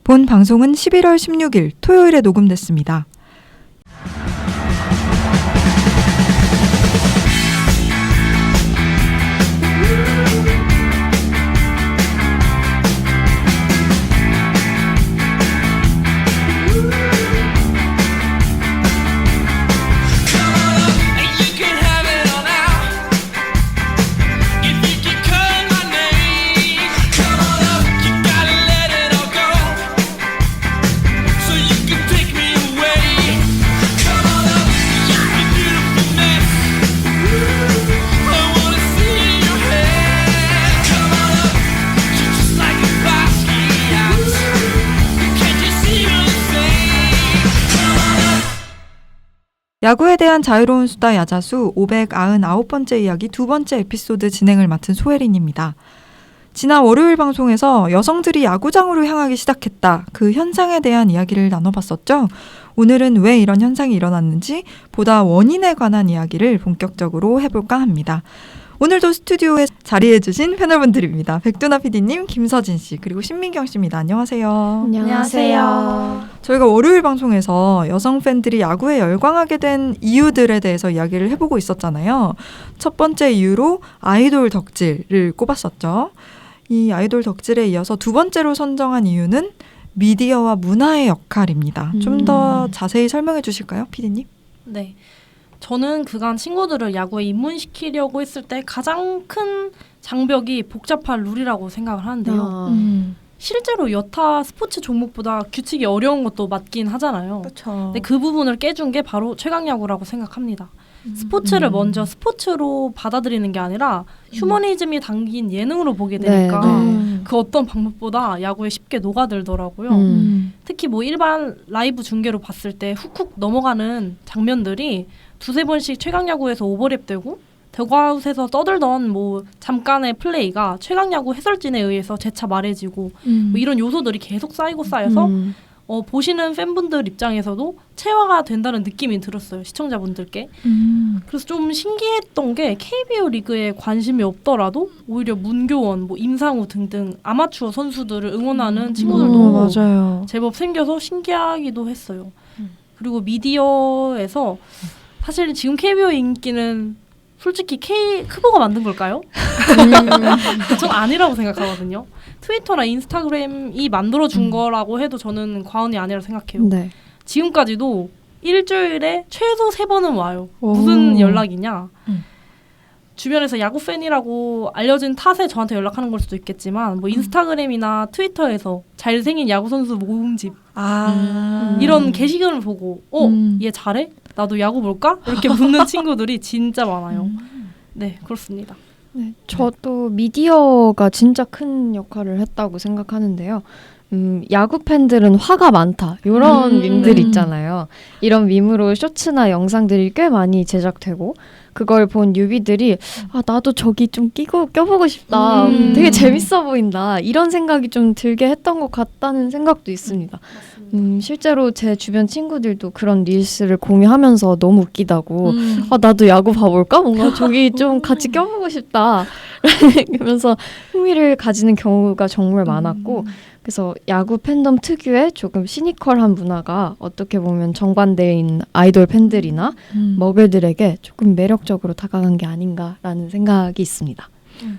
본 방송은 11월 16일 토요일에 녹음됐습니다. 야구에 대한 자유로운 수다 야자수 599번째 이야기 두 번째 에피소드 진행을 맡은 소혜린입니다. 지난 월요일 방송에서 여성들이 야구장으로 향하기 시작했다. 그 현상에 대한 이야기를 나눠봤었죠. 오늘은 왜 이런 현상이 일어났는지 보다 원인에 관한 이야기를 본격적으로 해볼까 합니다. 오늘도 스튜디오에 자리해주신 패널분들입니다. 백두나 PD님, 김서진 씨, 그리고 신민경 씨입니다. 안녕하세요. 안녕하세요. 저희가 월요일 방송에서 여성 팬들이 야구에 열광하게 된 이유들에 대해서 이야기를 해보고 있었잖아요. 첫 번째 이유로 아이돌 덕질을 꼽았었죠. 이 아이돌 덕질에 이어서 두 번째로 선정한 이유는 미디어와 문화의 역할입니다. 좀 더 자세히 설명해 주실까요, PD님? 네. 저는 그간 친구들을 야구에 입문시키려고 했을 때 가장 큰 장벽이 복잡한 룰이라고 생각을 하는데요. 실제로 여타 스포츠 종목보다 규칙이 어려운 것도 맞긴 하잖아요. 그렇죠. 근데 그 부분을 깨준 게 바로 최강야구라고 생각합니다. 스포츠를 먼저 스포츠로 받아들이는 게 아니라 휴머니즘이 담긴 예능으로 보게 되니까 그 어떤 방법보다 야구에 쉽게 녹아들더라고요. 특히 뭐 일반 라이브 중계로 봤을 때 훅훅 넘어가는 장면들이 두세 번씩 최강야구에서 오버랩되고 더그아웃에서 떠들던 뭐 잠깐의 플레이가 최강야구 해설진에 의해서 재차 말해지고 뭐 이런 요소들이 계속 쌓이고 쌓여서 보시는 팬분들 입장에서도 체화가 된다는 느낌이 들었어요. 시청자분들께. 그래서 좀 신기했던 게 KBO 리그에 관심이 없더라도 오히려 문교원, 뭐 임상우 등등 아마추어 선수들을 응원하는 친구들도 맞아요. 제법 생겨서 신기하기도 했어요. 그리고 미디어에서 사실 지금 KBO 인기는 솔직히 크보가 만든 걸까요? 전 아니라고 생각하거든요. 트위터나 인스타그램이 만들어준 거라고 해도 저는 과언이 아니라 생각해요. 네. 지금까지도 일주일에 최소 3번은 와요. 무슨 연락이냐. 주변에서 야구 팬이라고 알려진 탓에 저한테 연락하는 걸 수도 있겠지만 뭐 인스타그램이나 트위터에서 잘생긴 야구 선수 모음집 이런 게시글을 보고 얘 잘해? 나도 야구 볼까? 이렇게 묻는 친구들이 진짜 많아요. 네, 그렇습니다. 네, 저도 미디어가 진짜 큰 역할을 했다고 생각하는데요. 야구 팬들은 화가 많다. 이런 밈들 있잖아요. 이런 밈으로 쇼츠나 영상들이 꽤 많이 제작되고 그걸 본 뉴비들이 나도 저기 좀 껴보고 싶다. 되게 재밌어 보인다. 이런 생각이 좀 들게 했던 것 같다는 생각도 있습니다. 실제로 제 주변 친구들도 그런 릴스를 공유하면서 너무 웃기다고 나도 야구 봐볼까? 뭔가 저기 좀 같이 껴보고 싶다. 그러면서 흥미를 가지는 경우가 정말 많았고 그래서 야구 팬덤 특유의 조금 시니컬한 문화가 어떻게 보면 정반대인 아이돌 팬들이나 머글들에게 조금 매력적으로 다가간 게 아닌가라는 생각이 있습니다.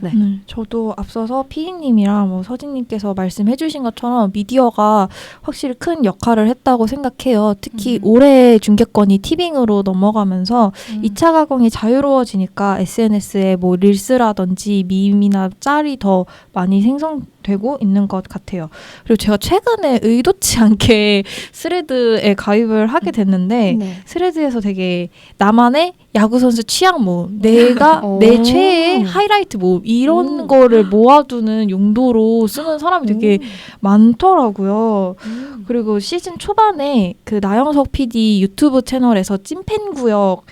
네. 저도 앞서서 피디님이랑 뭐 서진님께서 말씀해주신 것처럼 미디어가 확실히 큰 역할을 했다고 생각해요. 특히 올해 중계권이 티빙으로 넘어가면서 2차 가공이 자유로워지니까 SNS에 뭐 릴스라든지 밈이나 짤이 더 많이 생성되고 있는 것 같아요. 그리고 제가 최근에 의도치 않게 스레드에 가입을 하게 됐는데 스레드에서 되게 나만의 야구선수 취향 모음, 내가 내 최애의 하이라이트 모음 이런 거를 모아두는 용도로 쓰는 사람이 되게 많더라고요. 그리고 시즌 초반에 그 나영석 PD 유튜브 채널에서 찐팬구역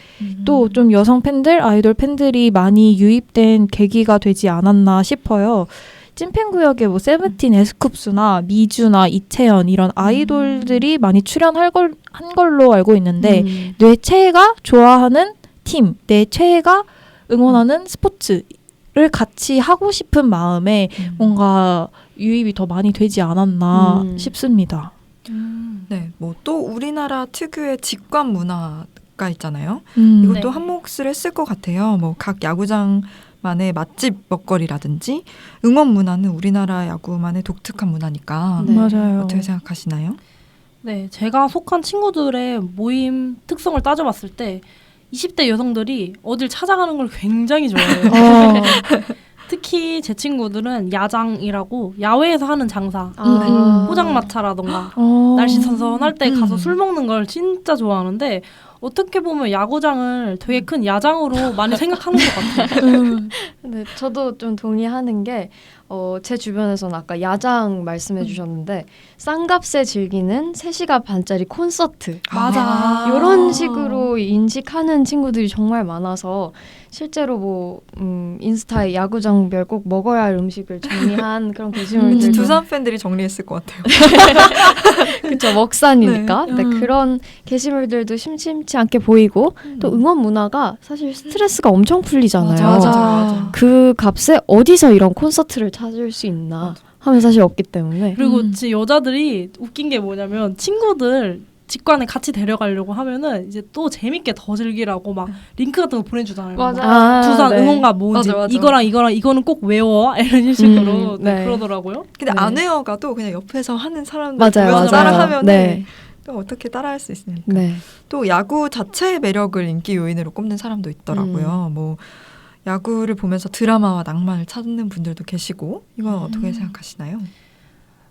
또 좀 여성 팬들, 아이돌 팬들이 많이 유입된 계기가 되지 않았나 싶어요. 찐팬구역에 뭐 세븐틴, 에스쿱스나 미주나 이채연 이런 아이돌들이 많이 출연한 걸로 알고 있는데 내 최애가 좋아하는 팀, 내 최애가 응원하는 스포츠를 같이 하고 싶은 마음에 뭔가 유입이 더 많이 되지 않았나 싶습니다. 네, 뭐 또 우리나라 특유의 직관 문화가 있잖아요. 음. 이것도 네. 한 몫을 했을 것 같아요. 뭐 각 야구장만의 맛집 먹거리라든지 응원 문화는 우리나라 야구만의 독특한 문화니까 네. 맞아요. 어떻게 생각하시나요? 네, 제가 속한 친구들의 모임 특성을 따져봤을 때 20대 여성들이 어딜 찾아가는 걸 굉장히 좋아해요. 특히 제 친구들은 야장이라고 야외에서 하는 장사, 포장마차라던가 날씨 선선할 때 가서 술 먹는 걸 진짜 좋아하는데 어떻게 보면 야구장을 되게 큰 야장으로 많이 생각하는 것 같아요. 네, 저도 좀 동의하는 게 제 주변에서는 아까 야장 말씀해 주셨는데 싼값에 즐기는 3시간 반짜리 콘서트 맞아. 이런 식으로 인식하는 친구들이 정말 많아서 실제로 뭐 인스타에 야구장별 꼭 먹어야 할 음식을 정리한 그런 왠지 게시물들도 두산 팬들이 정리했을 것 같아요. 그렇죠, 먹산이니까 네. 네, 그런 게시물들도 심심치 않게 보이고 또 응원 문화가 사실 스트레스가 엄청 풀리잖아요. 맞아. 그 값에 어디서 이런 콘서트를 찾을 수 있나 하면 사실 없기 때문에 그리고 진짜 여자들이 웃긴 게 뭐냐면 친구들 직관에 같이 데려가려고 하면은 이제 또 재밌게 더 즐기라고 막 링크 같은 거 보내주잖아요. 막 두산 네. 응원가 뭔지 맞아. 이거랑 이거는 꼭 외워 이런 식으로 네, 네. 그러더라고요. 근데 네. 안 외워가도 그냥 옆에서 하는 사람들 맞아요, 보면서 맞아요. 따라하면 네. 또 어떻게 따라할 수 있으니까. 네. 또 야구 자체의 매력을 인기 요인으로 꼽는 사람도 있더라고요. 뭐 야구를 보면서 드라마와 낭만을 찾는 분들도 계시고 이건 어떻게 생각하시나요?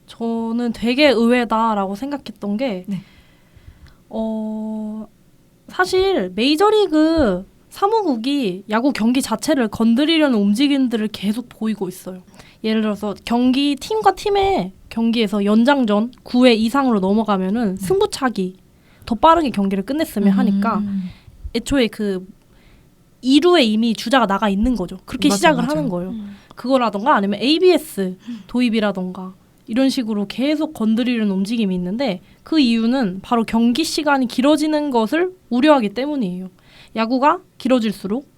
저는 되게 의외다라고 생각했던 게 네. 사실 메이저리그 사무국이 야구 경기 자체를 건드리려는 움직임들을 계속 보이고 있어요. 예를 들어서 팀과 팀의 경기에서 연장전 9회 이상으로 넘어가면은 승부차기 더 빠르게 경기를 끝냈으면 하니까 애초에 그 2루에 이미 주자가 나가 있는 거죠. 그렇게 맞아, 시작을 맞아. 하는 거예요. 그거라던가 아니면 ABS 도입이라던가 이런 식으로 계속 건드리려는 움직임이 있는데 그 이유는 바로 경기 시간이 길어지는 것을 우려하기 때문이에요. 야구가 길어질수록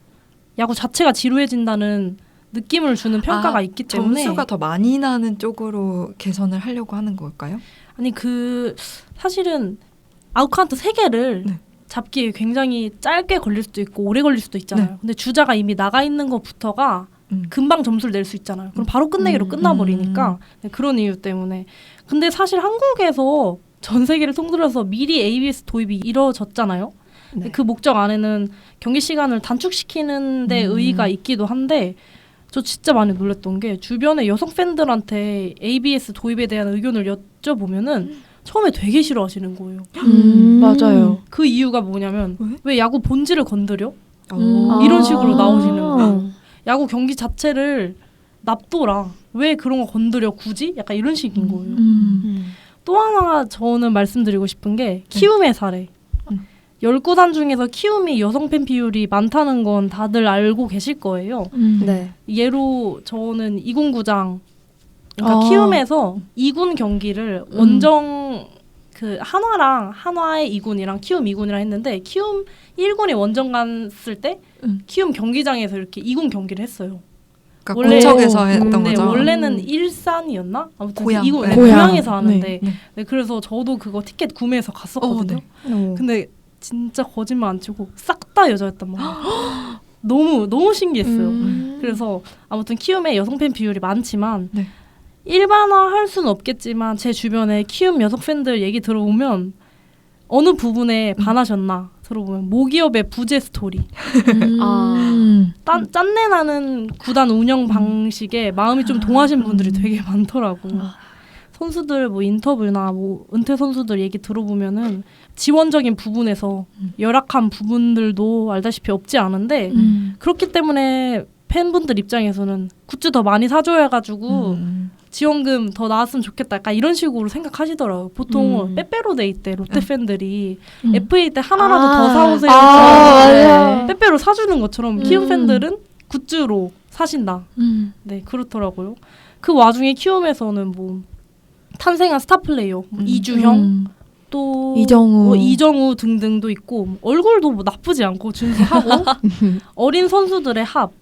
야구 자체가 지루해진다는 느낌을 주는 평가가 있기 때문에 점수가 더 많이 나는 쪽으로 개선을 하려고 하는 걸까요? 아니 사실은 아웃카운트 3개를 네. 잡기에 굉장히 짧게 걸릴 수도 있고 오래 걸릴 수도 있잖아요. 네. 근데 주자가 이미 나가 있는 것부터가 금방 점수를 낼 수 있잖아요. 그럼 바로 끝내기로 끝나버리니까 네, 그런 이유 때문에. 근데 사실 한국에서 전 세계를 통틀어서 미리 ABS 도입이 이루어졌잖아요. 네. 그 목적 안에는 경기 시간을 단축시키는 데 의의가 있기도 한데 저 진짜 많이 놀랐던 게 주변의 여성 팬들한테 ABS 도입에 대한 의견을 여쭤보면은 처음에 되게 싫어하시는 거예요. 맞아요. 그 이유가 뭐냐면 왜 야구 본질을 건드려? 오. 이런 식으로 나오시는 거예요. 야구 경기 자체를 납둬라. 왜 그런 거 건드려 굳이? 약간 이런 식인 거예요. 또 하나 저는 말씀드리고 싶은 게 키움의 사례. 10구단 중에서 키움이 여성 팬 비율이 많다는 건 다들 알고 계실 거예요. 네. 예로 저는 이군구장 그러니까 키움에서 2군 경기를 원정 그 한화의 2군이랑 키움 2군이랑 했는데 키움 1군이 원정 갔을 때 키움 경기장에서 이렇게 2군 경기를 했어요. 그러니까 원래- 고척에서 했던 네, 거죠. 원래는 일산이었나? 아무튼 고양. 2군 네. 고향에서 하는데 네. 네, 그래서 저도 그거 티켓 구매해서 갔었거든요. 네. 근데 진짜 거짓말 안 치고 싹 다 여자였단 말이에요. 너무 신기했어요. 그래서 아무튼 키움의 여성 팬 비율이 많지만 네. 일반화할 수는 없겠지만 제 주변에 키움 여성 팬들 얘기 들어보면 어느 부분에 반하셨나 들어보면 모기업의 부재 스토리 짠내 나는 구단 운영 방식에 마음이 좀 동하신 분들이 되게 많더라고. 선수들 뭐 인터뷰나 뭐 은퇴 선수들 얘기 들어보면은 지원적인 부분에서 열악한 부분들도 알다시피 없지 않은데 그렇기 때문에 팬분들 입장에서는 굿즈 더 많이 사줘야 해가지고 지원금 더 나왔으면 좋겠다 약간 이런 식으로 생각하시더라고요. 보통 빼빼로데이 때 롯데 팬들이 FA 때 하나라도 더 사오세요 맞아. 빼빼로 사주는 것처럼 키움 팬들은 굿즈로 사신다. 네 그렇더라고요. 그 와중에 키움에서는 뭐 탄생한 스타 플레이어 이주형 또 이정우. 뭐 이정우 등등도 있고 뭐 얼굴도 뭐 나쁘지 않고 준수하고 어린 선수들의 합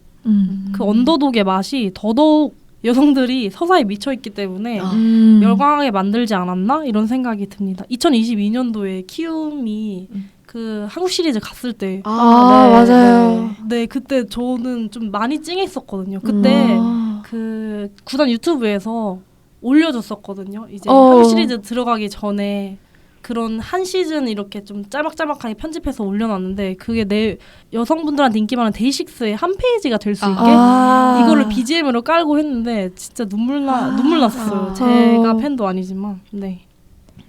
그 언더독의 맛이 더더욱 여성들이 서사에 미쳐있기 때문에 열광하게 만들지 않았나 이런 생각이 듭니다. 2022년도에 키움이 그 한국 시리즈 갔을 때 맞아요. 네, 그때 저는 좀 많이 찡했었거든요. 그때 그 구단 유튜브에서 올려줬었거든요. 이제 한국 시리즈 들어가기 전에 그런 한 시즌 이렇게 좀 짤막짤막하게 편집해서 올려놨는데 그게 내 여성분들한테 인기 많은 데이식스의 한 페이지가 될 수 있게 이거를 BGM으로 깔고 했는데 진짜 눈물 났어요. 제가 팬도 아니지만 네.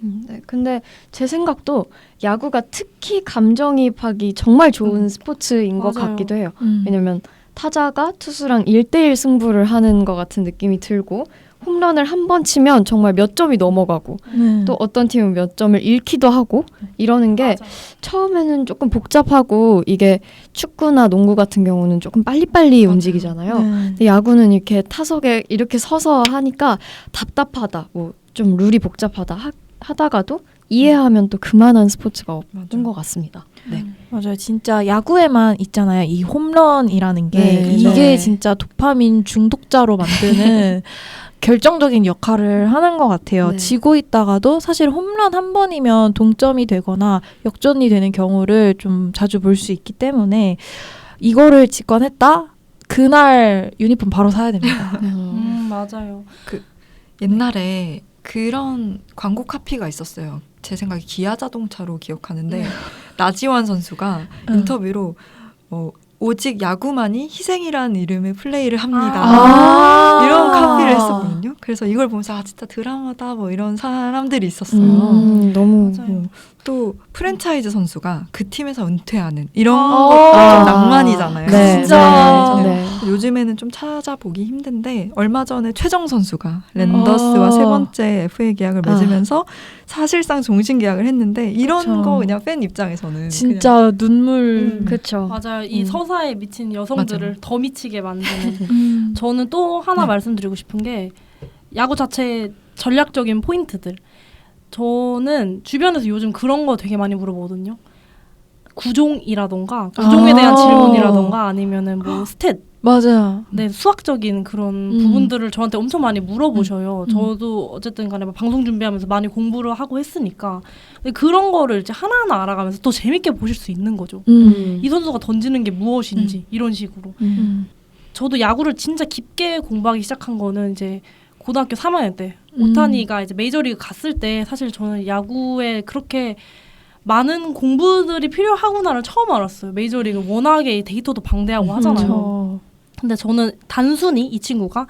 네, 근데 제 생각도 야구가 특히 감정이입하기 정말 좋은 스포츠인 것 맞아요. 같기도 해요. 왜냐면 타자가 투수랑 1대1 승부를 하는 것 같은 느낌이 들고 홈런을 한 번 치면 정말 몇 점이 넘어가고 또 어떤 팀은 몇 점을 잃기도 하고 이러는 게 맞아요. 처음에는 조금 복잡하고 이게 축구나 농구 같은 경우는 조금 빨리빨리 움직이잖아요. 근데 야구는 이렇게 타석에 이렇게 서서 하니까 답답하다, 뭐 좀 룰이 복잡하다 하다가도 이해하면 또 그만한 스포츠가 없는 것 같습니다. 네. 맞아요. 진짜 야구에만 있잖아요. 이 홈런이라는 게 네, 이게 네. 진짜 도파민 중독자로 만드는 결정적인 역할을 하는 것 같아요. 네. 지고 있다가도 사실 홈런 한 번이면 동점이 되거나 역전이 되는 경우를 좀 자주 볼 수 있기 때문에 이거를 직관했다? 그날 유니폼 바로 사야 됩니다. 맞아요. 옛날에 그런 광고 카피가 있었어요. 제 생각에 기아 자동차로 기억하는데 나지완 선수가 인터뷰로 오직 야구만이 희생이라는 이름의 플레이를 합니다. 이런 카피를 했었거든요. 그래서 이걸 보면서 진짜 드라마다 뭐 이런 사람들이 있었어요. 너무 맞아요. 또 프랜차이즈 선수가 그 팀에서 은퇴하는 이런 아. 것도 좀 낭만이잖아요. 네. 진짜. 네. 요즘에는 좀 찾아보기 힘든데 얼마 전에 최정 선수가 랜더스와 세 번째 FA 계약을 맺으면서 사실상 종신 계약을 했는데 이런 그쵸. 거 그냥 팬 입장에서는 진짜 눈물. 그렇죠. 맞아요. 이 서사에 미친 여성들을 맞아요. 더 미치게 만드는. 저는 또 하나 말씀드리고 싶은 게 야구 자체의 전략적인 포인트들. 저는 주변에서 요즘 그런 거 되게 많이 물어보거든요. 구종이라던가 구종에 대한 질문이라던가 아니면은 뭐 스탯, 맞아요. 네, 수학적인 그런 부분들을 저한테 엄청 많이 물어보셔요. 저도 어쨌든 간에 막 방송 준비하면서 많이 공부를 하고 했으니까. 근데 그런 거를 이제 하나하나 알아가면서 더 재밌게 보실 수 있는 거죠. 이 선수가 던지는 게 무엇인지 이런 식으로. 저도 야구를 진짜 깊게 공부하기 시작한 거는 이제 고등학교 3학년 때 오타니가 이제 메이저리그 갔을 때 사실 저는 야구에 그렇게 많은 공부들이 필요하구나를 처음 알았어요. 메이저리그 워낙에 데이터도 방대하고 하잖아요. 근데 저는 단순히 이 친구가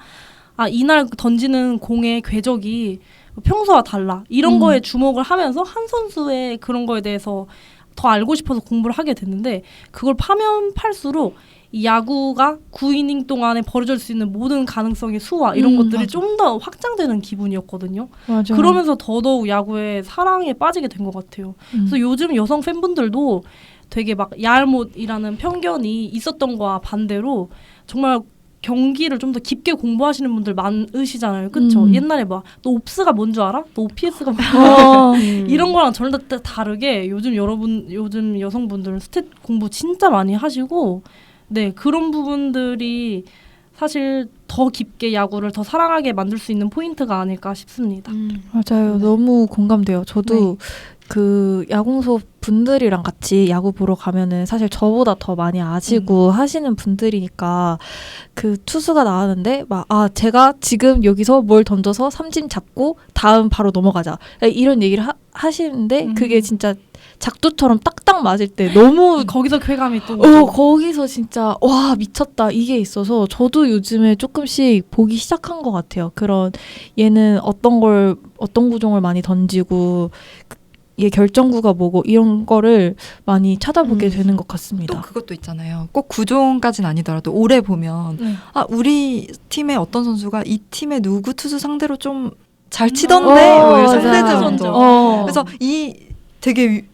이날 던지는 공의 궤적이 평소와 달라 이런 거에 주목을 하면서 한 선수의 그런 거에 대해서 더 알고 싶어서 공부를 하게 됐는데 그걸 파면 팔수록 이 야구가 9이닝 동안에 벌어질 수 있는 모든 가능성의 수와 이런 것들이 좀 더 확장되는 기분이었거든요. 맞아. 그러면서 더더욱 야구의 사랑에 빠지게 된 것 같아요. 그래서 요즘 여성 팬분들도 되게 막 야알못이라는 편견이 있었던 거와 반대로 정말 경기를 좀 더 깊게 공부하시는 분들 많으시잖아요. 그쵸? 옛날에 막 너 옵스가 뭔 줄 알아? 너 OPS가 뭔 이런 거랑 전혀 다르게 요즘 요즘 여성분들은 스탯 공부 진짜 많이 하시고 네, 그런 부분들이 사실 더 깊게 야구를 더 사랑하게 만들 수 있는 포인트가 아닐까 싶습니다. 맞아요. 너무 공감돼요. 저도 그 야구소 분들이랑 같이 야구 보러 가면은 사실 저보다 더 많이 아시고 하시는 분들이니까 그 투수가 나왔는데 막 제가 지금 여기서 뭘 던져서 삼진 잡고 다음 바로 넘어가자 이런 얘기를 하시는데 그게 진짜 작두처럼 딱딱 맞을 때 너무 거기서 쾌감이 또 거기서 진짜 와 미쳤다 이게 있어서 저도 요즘에 조금씩 보기 시작한 것 같아요. 그런 얘는 어떤 구종을 많이 던지고 얘 결정구가 뭐고 이런 거를 많이 찾아보게 되는 것 같습니다. 또 그것도 있잖아요. 꼭 구종까지는 아니더라도 오래 보면 우리 팀의 어떤 선수가 이 팀의 누구 투수 상대로 좀 잘 치던데 뭐 이런 상대적으로 그래서 이 되게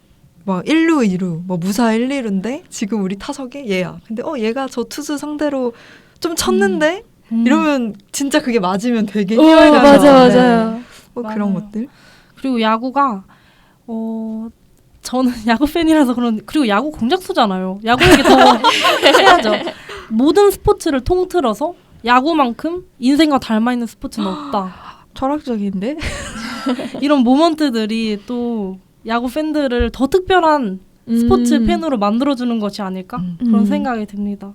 막 1루, 2루, 뭐 무사 1, 2루인데 지금 우리 타석에 얘야. 근데 얘가 저 투수 상대로 좀 쳤는데 이러면 진짜 그게 맞으면 되게 희열감이 맞아요. 그런 것들. 그리고 야구가 저는 야구 팬이라서 그리고 야구 공작소잖아요. 야구 얘기 더 해야죠. 모든 스포츠를 통틀어서 야구만큼 인생과 닮아 있는 스포츠는 없다. 철학적인데? 이런 모먼트들이 또 야구 팬들을 더 특별한 스포츠 팬으로 만들어주는 것이 아닐까 그런 생각이 듭니다.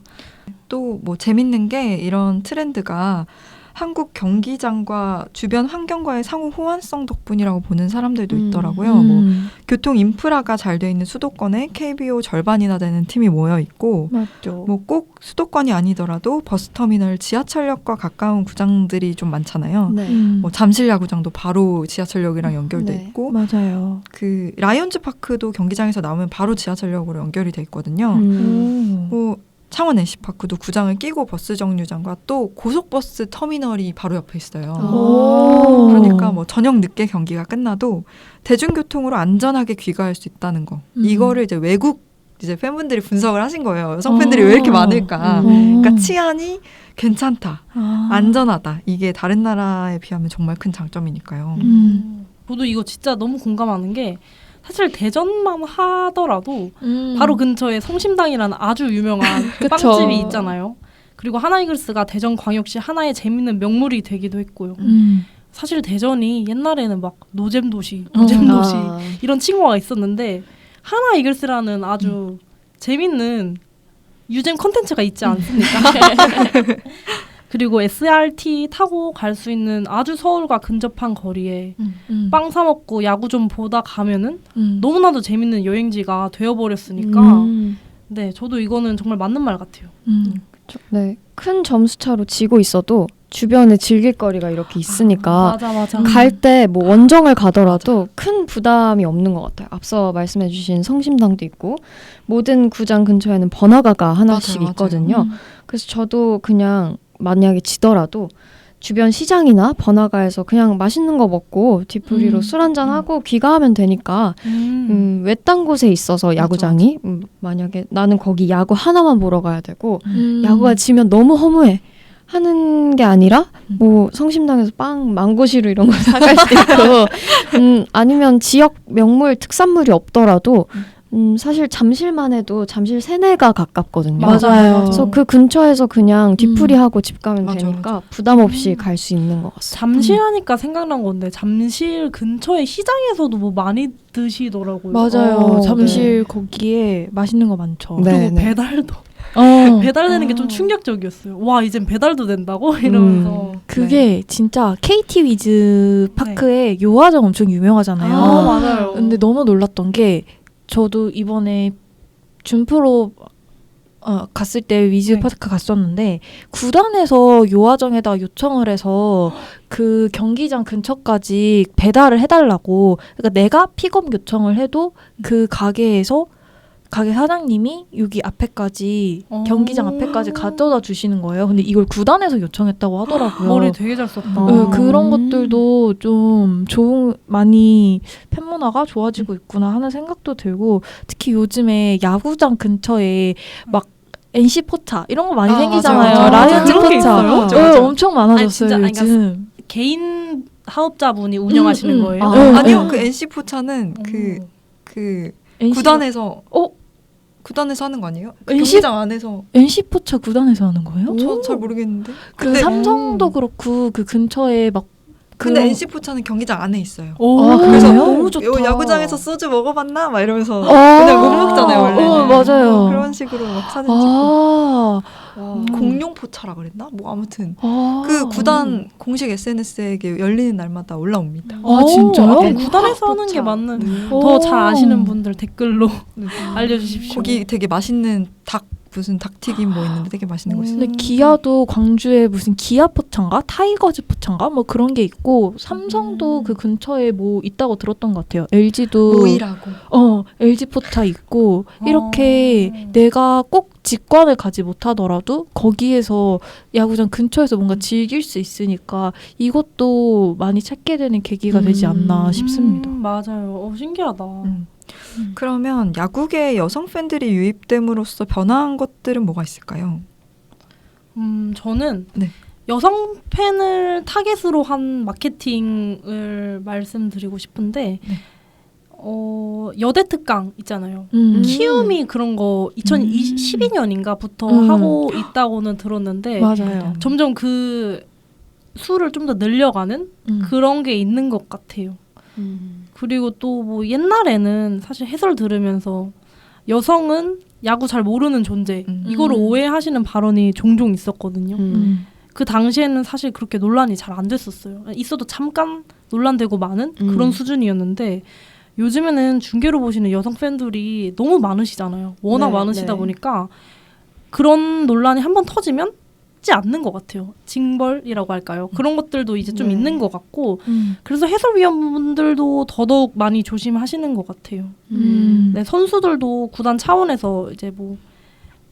또 뭐 재밌는 게 이런 트렌드가 한국 경기장과 주변 환경과의 상호 호환성 덕분이라고 보는 사람들도 있더라고요. 뭐 교통 인프라가 잘 돼 있는 수도권에 KBO 절반이나 되는 팀이 모여 있고, 맞죠. 뭐 꼭 수도권이 아니더라도 버스터미널, 지하철역과 가까운 구장들이 좀 많잖아요. 네. 뭐 잠실 야구장도 바로 지하철역이랑 연결돼 네. 있고, 맞아요. 그 라이온즈 파크도 경기장에서 나오면 바로 지하철역으로 연결이 돼 있거든요. 뭐 창원 NC파크도 구장을 끼고 버스 정류장과 또 고속버스 터미널이 바로 옆에 있어요. 오. 그러니까 뭐 저녁 늦게 경기가 끝나도 대중교통으로 안전하게 귀가할 수 있다는 거. 이거를 이제 외국 이제 팬분들이 분석을 하신 거예요. 여성 팬들이 왜 이렇게 많을까? 그러니까 치안이 괜찮다, 안전하다. 이게 다른 나라에 비하면 정말 큰 장점이니까요. 저도 이거 진짜 너무 공감하는 게 사실 대전만 하더라도 바로 근처에 성심당이라는 아주 유명한 빵집이 있잖아요. 그리고 하나이글스가 대전광역시 하나의 재밌는 명물이 되기도 했고요. 사실 대전이 옛날에는 막 노잼 도시 이런 칭호가 있었는데 하나이글스라는 아주 재밌는 유잼 콘텐츠가 있지 않습니까? 그리고 SRT 타고 갈 수 있는 아주 서울과 근접한 거리에 빵 사 먹고 야구 좀 보다 가면은 너무나도 재밌는 여행지가 되어버렸으니까 네, 저도 이거는 정말 맞는 말 같아요. 네, 큰 점수 차로 지고 있어도 주변에 즐길 거리가 이렇게 있으니까 맞아. 갈 때 뭐 원정을 가더라도 큰 부담이 없는 것 같아요. 앞서 말씀해주신 성심당도 있고 모든 구장 근처에는 번화가가 하나씩 맞아요. 있거든요. 그래서 저도 그냥 만약에 지더라도 주변 시장이나 번화가에서 그냥 맛있는 거 먹고 뒤풀이로 술 한잔 하고 귀가하면 되니까 외딴 곳에 있어서 야구장이 만약에 나는 거기 야구 하나만 보러 가야 되고 야구가 지면 너무 허무해 하는 게 아니라 뭐 성심당에서 빵, 망고시루 이런 거 사갈 수 있고 아니면 지역 명물 특산물이 없더라도 사실 잠실만 해도 잠실 세내가 가깝거든요. 맞아요. 그래서 그 근처에서 그냥 뒤풀이하고 집 가면 맞아, 되니까 부담 없이 갈 수 있는 것 같습니다. 잠실하니까 생각난 건데 잠실 근처에 시장에서도 뭐 많이 드시더라고요. 맞아요. 네. 잠실 거기에 맛있는 거 많죠. 네. 그리고 배달도 배달되는 게 좀 충격적이었어요. 와, 이젠 배달도 된다고? 이러면서 그게 진짜 KT 위즈 파크에 요화정 엄청 유명하잖아요. 맞아요. 근데 너무 놀랐던 게 저도 이번에 준프로 갔을 때 위즈 파크 갔었는데 구단에서 요화정에다 요청을 해서 그 경기장 근처까지 배달을 해달라고, 그러니까 내가 픽업 요청을 해도 그 가게에서 가게 사장님이 여기 앞에까지 경기장 앞에까지 가져다 주시는 거예요. 근데 이걸 구단에서 요청했다고 하더라고요. 머리 되게 잘 썼다. 네, 그런 것들도 좀 많이 팬 문화가 좋아지고 있구나 하는 생각도 들고, 특히 요즘에 야구장 근처에 막 NC 포차 이런 거 많이 생기잖아요. 맞아요. 라이온즈 그런 게 포차. 있어요? 맞아. 엄청 많아졌어요. 아니, 진짜, 요즘. 개인 사업자분이 운영하시는 거예요? 아니요, 그 NC 포차는 그 NC 구단에서 구단에서 하는 거 아니에요? 그 NC 경기장 안에서 NC 포차 구단에서 하는 거예요? 저 잘 모르겠는데. 그 근데 삼성도 그렇고 그 근처에 막 근데 NC 포차는 경기장 안에 있어요. 그래서 그래서 너무 좋다. 야구장에서 소주 먹어봤나? 막 이러면서 그냥 못 먹잖아요 원래는. 맞아요. 그런 식으로 막 사진 찍고. 아, 공룡 포차라 그랬나? 뭐 아무튼 그 구단 공식 SNS에 열리는 날마다 올라옵니다. 진짜요? 그럼 구단에서 하는 게 맞는. 더 잘 아시는 분들 댓글로 알려주십시오. 거기 되게 맛있는 무슨 닭튀김 뭐 있는데 되게 맛있는 거 있어요. 근데 기아도 광주에 무슨 기아 포차인가 타이거즈 포차인가 뭐 그런 게 있고, 삼성도 그 근처에 뭐 있다고 들었던 것 같아요. LG도 모이라고. LG 포차 있고, 이렇게 내가 꼭 직관을 가지 못하더라도 거기에서 야구장 근처에서 뭔가 즐길 수 있으니까 이것도 많이 찾게 되는 계기가 되지 않나 싶습니다. 맞아요. 신기하다. 그러면 야구계 여성 팬들이 유입됨으로써 변화한 것들은 뭐가 있을까요? 저는 네. 여성 팬을 타겟으로 한 마케팅을 말씀드리고 싶은데 여대 특강 있잖아요. 음. 키움이 그런 거 2012년인가부터 하고 있다고는 들었는데 맞아요. 점점 그 수를 좀 더 늘려가는 그런 게 있는 것 같아요. 그리고 또 뭐 옛날에는 사실 해설 들으면서 여성은 야구 잘 모르는 존재 이거를 오해하시는 발언이 종종 있었거든요. 그 당시에는 사실 그렇게 논란이 잘 안 됐었어요. 있어도 잠깐 논란되고 많은 그런 수준이었는데 요즘에는 중계로 보시는 여성 팬들이 너무 많으시잖아요. 워낙 네, 많으시다 네. 보니까 그런 논란이 한번 터지면 지 않는 것 같아요. 징벌이라고 할까요? 그런 것들도 이제 좀 네. 있는 것 같고 그래서 해설위원분들도 더더욱 많이 조심하시는 것 같아요. 네, 선수들도 구단 차원에서 이제 뭐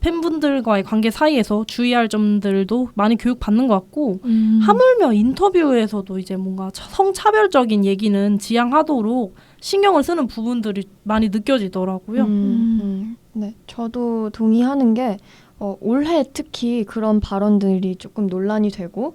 팬분들과의 관계 사이에서 주의할 점들도 많이 교육받는 것 같고 하물며 인터뷰에서도 이제 뭔가 성차별적인 얘기는 지양하도록 신경을 쓰는 부분들이 많이 느껴지더라고요. 네, 저도 동의하는 게 올해 특히 그런 발언들이 조금 논란이 되고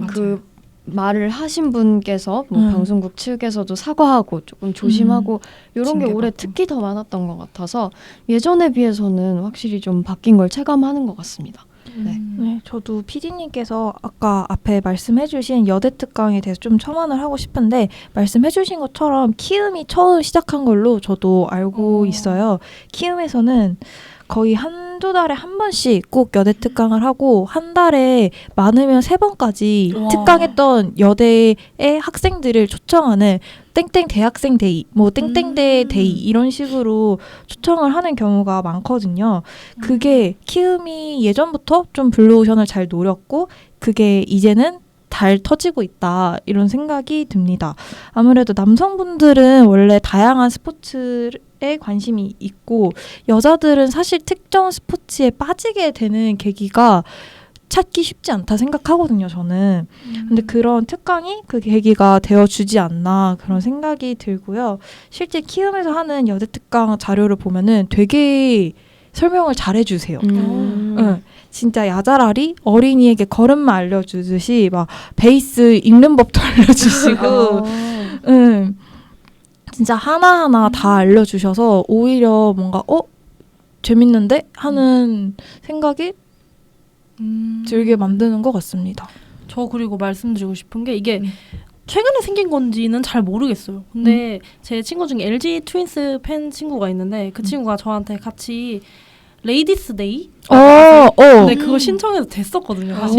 그 말을 하신 분께서 뭐 방송국 측에서도 사과하고 조금 조심하고 이런 게 올해 징계받고. 특히 더 많았던 것 같아서 예전에 비해서는 확실히 좀 바뀐 걸 체감하는 것 같습니다. 네. 네, 저도 PD님께서 아까 앞에 말씀해주신 여대 특강에 대해서 좀 첨언을 하고 싶은데 말씀해주신 것처럼 키움이 처음 시작한 걸로 저도 알고 있어요. 키움에서는 거의 한두 달에 한 번씩 꼭 여대 특강을 하고 한 달에 많으면 3번까지 와. 특강했던 여대의 학생들을 초청하는 땡땡 대학생 데이, 뭐 땡땡대 데이 이런 식으로 초청을 하는 경우가 많거든요. 그게 키움이 예전부터 좀 블루오션을 잘 노렸고 그게 이제는 잘 터지고 있다 이런 생각이 듭니다. 아무래도 남성분들은 원래 다양한 스포츠에 관심이 있고 여자들은 사실 특정 스포츠에 빠지게 되는 계기가 찾기 쉽지 않다 생각하거든요, 저는. 근데 그런 특강이 그 계기가 되어주지 않나 그런 생각이 들고요. 실제 키움에서 하는 여대 특강 자료를 보면은 되게 설명을 잘 해주세요. 응. 진짜 야자라리 어린이에게 걸음마 알려주듯이 막 베이스 읽는 법도 알려주시고 응. 진짜 하나하나 다 알려주셔서 오히려 뭔가 재밌는데? 하는 생각이 들게 만드는 것 같습니다. 저 그리고 말씀드리고 싶은 게 이게 최근에 생긴 건지는 잘 모르겠어요. 근데 제 친구 중에 LG 트윈스 팬 친구가 있는데 그 친구가 저한테 같이 레이디스 데이? 근데 그거 신청해서 됐었거든요. 사실.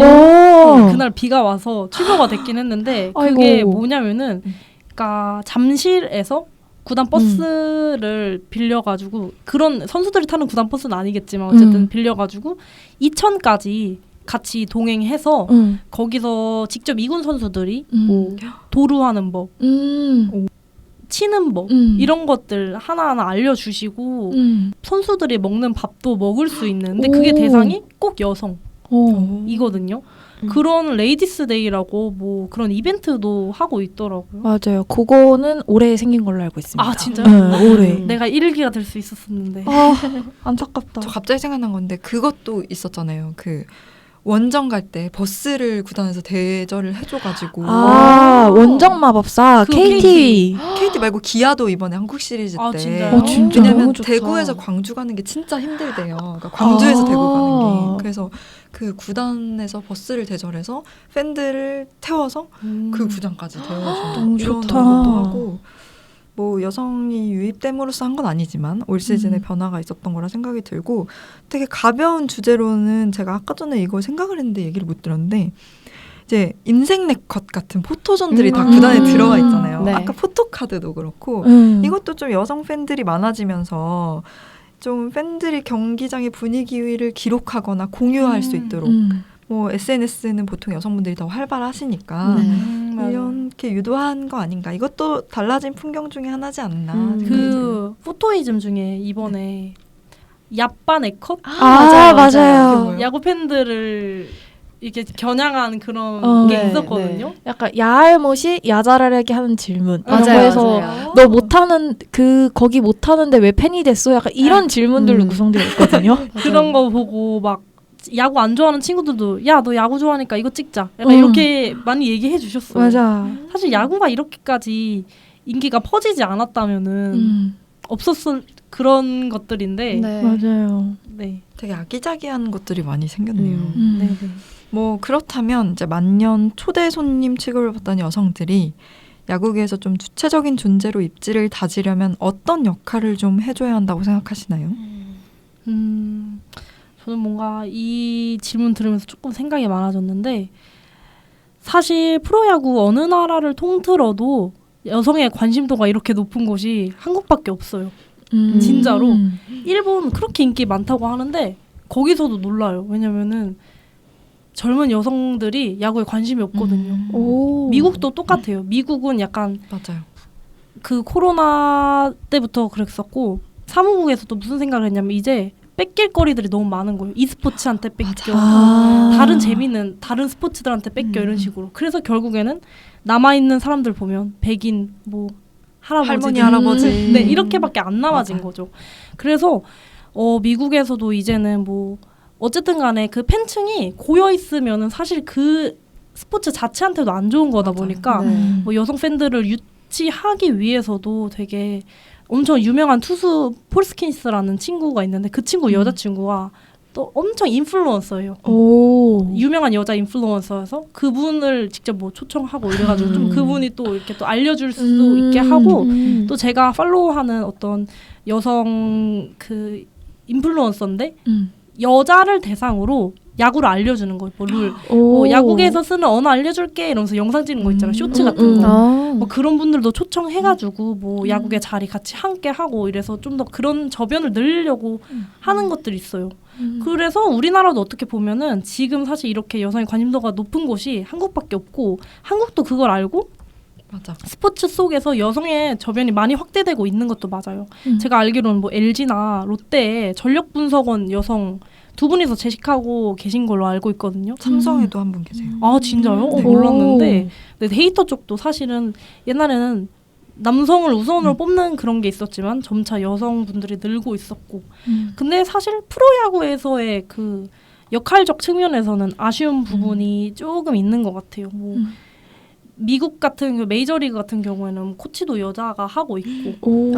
그날 비가 와서 취소가 됐긴 했는데 그게 아이고. 뭐냐면은 그러니까 잠실에서 구단 버스를 빌려가지고 그런 선수들이 타는 구단 버스는 아니겠지만 어쨌든 빌려가지고 이천까지 같이 동행해서 거기서 직접 2군 선수들이 뭐 도루하는 법, 치는 법 이런 것들 하나하나 알려주시고 선수들이 먹는 밥도 먹을 수 있는데 그게 대상이 꼭 여성이거든요. 그런 레이디스 데이라고 뭐 그런 이벤트도 하고 있더라고요. 맞아요. 그거는 올해 생긴 걸로 알고 있습니다. 아 진짜요? 네, 올해. 내가 1기가 될 수 있었었는데. 안타깝다. 저 갑자기 생각난 건데 그것도 있었잖아요. 그 원정 갈 때 버스를 구단에서 대절을 해줘가지고 원정 마법사 그 KT. KT 말고 기아도 이번에 한국 시리즈 아, 때 진짜요? 진짜 왜냐면 너무 좋다. 대구에서 광주 가는 게 진짜 힘들대요. 그러니까 광주에서 대구 가는 게 그래서 그 구단에서 버스를 대절해서 팬들을 태워서 그 구장까지 데려주는 너무 이런 좋다. 것도 하고 뭐 여성이 유입됨으로써 한 건 아니지만 올 시즌에 변화가 있었던 거라 생각이 들고 되게 가벼운 주제로는 제가 아까 전에 이걸 생각을 했는데 얘기를 못 들었는데 이제 인생 네컷 같은 포토존들이 다 구단에 들어가 있잖아요. 네. 아까 포토카드도 그렇고 이것도 좀 여성 팬들이 많아지면서 좀 팬들이 경기장의 분위기를 기록하거나 공유할 수 있도록 뭐 SNS는 보통 여성분들이 더 활발하시니까 이렇게 유도한 거 아닌가. 이것도 달라진 풍경 중에 하나지 않나. 생각이 들어요. 그 포토이즘 중에 이번에 야빠 네컷 맞아요. 야구 팬들을 이렇게 겨냥한 그런 게 네, 있었거든요. 약간 야알못이 야잘하게 하는 질문. 이런 맞아요, 거에서 맞아요. 너 못하는 거기 못하는데 왜 팬이 됐어? 약간 이런 질문들로 구성되어 있거든요. 그런 거 보고 막 야구 안 좋아하는 친구들도 야 너 야구 좋아하니까 이거 찍자. 약간 이렇게 많이 얘기해 주셨어요. 맞아. 사실 야구가 이렇게까지 인기가 퍼지지 않았다면은 없었을 그런 것들인데 네. 맞아요. 네. 되게 아기자기한 것들이 많이 생겼네요. 네, 네. 뭐 그렇다면 이제 만년 초대 손님 취급을 받던 여성들이 야구계에서 좀 주체적인 존재로 입지를 다지려면 어떤 역할을 좀 해줘야 한다고 생각하시나요? 저는 뭔가 이 질문 들으면서 조금 생각이 많아졌는데 사실 프로야구 어느 나라를 통틀어도 여성의 관심도가 이렇게 높은 곳이 한국밖에 없어요. 진짜로. 일본 그렇게 인기 많다고 하는데 거기서도 놀라요. 왜냐면은 젊은 여성들이 야구에 관심이 없거든요. 오. 미국도 똑같아요. 미국은 약간 맞아요. 그 코로나 때부터 그랬었고 사무국에서도 무슨 생각을 했냐면 이제 뺏길 거리들이 너무 많은 거예요. e스포츠한테 뺏겨. 다른 재미는 다른 스포츠들한테 뺏겨 이런 식으로. 그래서 결국에는 남아있는 사람들 보면 백인 뭐 할머니, 할아버지들 할아버지. 네 이렇게밖에 안 남아진 맞아요. 거죠. 그래서 미국에서도 이제는 뭐 어쨌든 간에 그 팬층이 고여 있으면은 사실 그 스포츠 자체한테도 안 좋은 거다 맞아요. 보니까 네. 뭐 여성 팬들을 유치하기 위해서도 되게 엄청 유명한 투수 폴스킨스라는 친구가 있는데 그 친구 여자친구가 또 엄청 인플루언서예요. 오. 유명한 여자 인플루언서여서 그분을 직접 뭐 초청하고 이래가지고 좀 그분이 또 이렇게 또 알려줄 수 있게 하고 또 제가 팔로우하는 어떤 여성 그 인플루언서인데 여자를 대상으로 야구를 알려주는 거예요. 뭐 룰. 뭐 야구계에서 쓰는 언어 알려줄게 이러면서 영상 찍는 거 있잖아요. 쇼츠 같은 거. 뭐 그런 분들도 초청해가지고 뭐 야구계 자리 같이 함께 하고 이래서 좀 더 그런 저변을 늘리려고 하는 것들이 있어요. 그래서 우리나라도 어떻게 보면은 지금 사실 이렇게 여성의 관심도가 높은 곳이 한국밖에 없고 한국도 그걸 알고 맞아. 스포츠 속에서 여성의 저변이 많이 확대되고 있는 것도 맞아요. 제가 알기로는 뭐 LG나 롯데에 전력 분석원 여성 두 분이서 재직하고 계신 걸로 알고 있거든요. 삼성에도 한 분 계세요. 아 진짜요? 네. 몰랐는데 근데 데이터 쪽도 사실은 옛날에는 남성을 우선으로 뽑는 그런 게 있었지만 점차 여성분들이 늘고 있었고 근데 사실 프로야구에서의 그 역할적 측면에서는 아쉬운 부분이 조금 있는 것 같아요. 뭐 미국 같은 그 메이저리그 같은 경우에는 코치도 여자가 하고 있고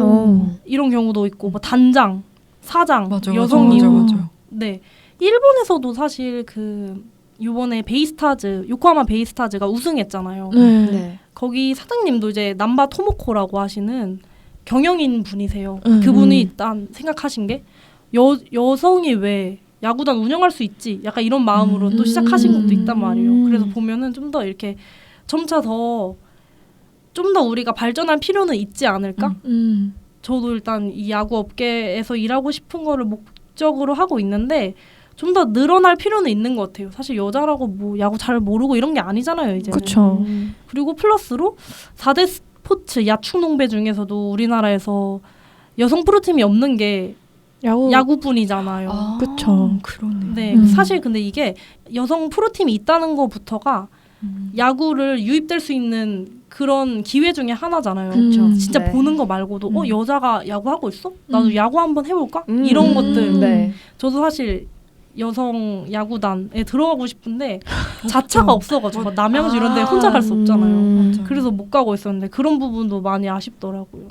이런 경우도 있고 뭐 단장, 사장, 맞아, 여성이고 맞아. 네 일본에서도 사실 그 이번에 베이스타즈 요코하마 베이스타즈가 우승했잖아요. 네. 거기 사장님도 이제 남바 토모코라고 하시는 경영인 분이세요. 그분이 일단 생각하신 게 여성이 왜 야구단 운영할 수 있지? 약간 이런 마음으로 또 시작하신 것도 있단 말이에요. 그래서 보면은 좀 더 이렇게 점차 좀 더 우리가 발전할 필요는 있지 않을까? 저도 일단 이 야구 업계에서 일하고 싶은 거를 목적으로 하고 있는데 좀 더 늘어날 필요는 있는 것 같아요. 사실 여자라고 뭐 야구 잘 모르고 이런 게 아니잖아요, 이제는. 그쵸. 그리고 플러스로 4대 스포츠 야축농배 중에서도 우리나라에서 여성 프로팀이 없는 게 야구뿐이잖아요. 아, 그쵸. 그러네. 네, 사실 근데 이게 여성 프로팀이 있다는 것부터가 야구를 유입될 수 있는 그런 기회 중에 하나잖아요. 진짜 네. 보는 거 말고도 여자가 야구하고 있어? 나도 야구 한번 해볼까? 이런 것들. 네. 저도 사실 여성 야구단에 들어가고 싶은데 자차가 없어가지고 남양주 이런 데 혼자 갈 수 없잖아요. 맞아. 그래서 못 가고 있었는데 그런 부분도 많이 아쉽더라고요.